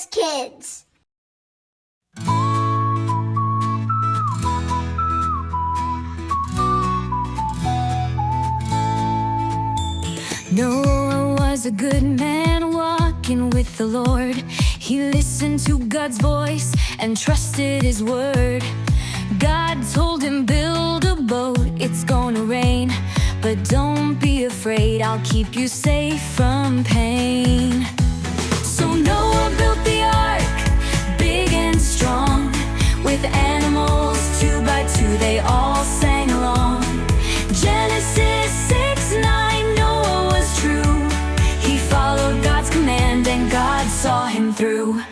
Noah's Kids. Noah was a good man walking with the Lord. He listened to God's voice and trusted His word. God told him, build a boat, it's gonna rain, but don't be afraid, I'll keep you safe from pain. So Noah built the ark, big and strong, with animals 2 by 2, they all sang along. Genesis 6:9, Noah was true. He followed God's command and God saw him through.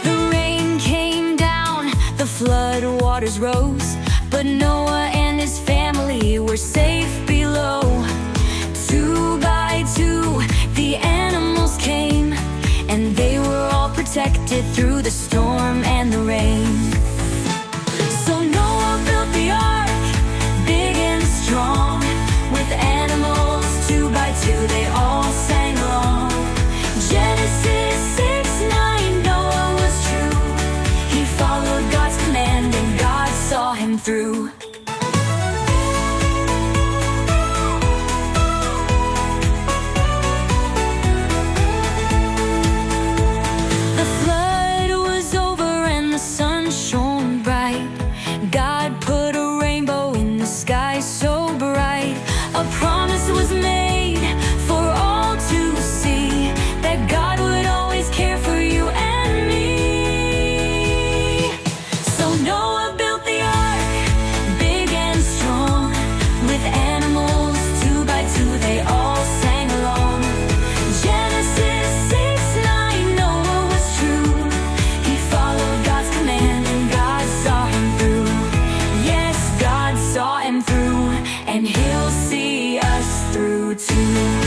The rain came down, the flood waters rose, but Noah and his family were safe below. 2 by 2, the animals came, and they were all protected through the storm and the rain. So Noah built the ark, big and strong, with animals 2 by 2, they all sang along. Genesis 6:9, Noah was true. He followed God's command and God saw him through. The flood was over and the sun shone bright. God put a rainbow in the sky so bright. A promise was made for all to see, that God would always care for you and me. So Noah built the ark, big and strong, with animals 2 by 2, they all sang along. Genesis 6:9, Noah was true. He followed God's command and God saw him through. Yes, God saw him through, and He'll see us through too.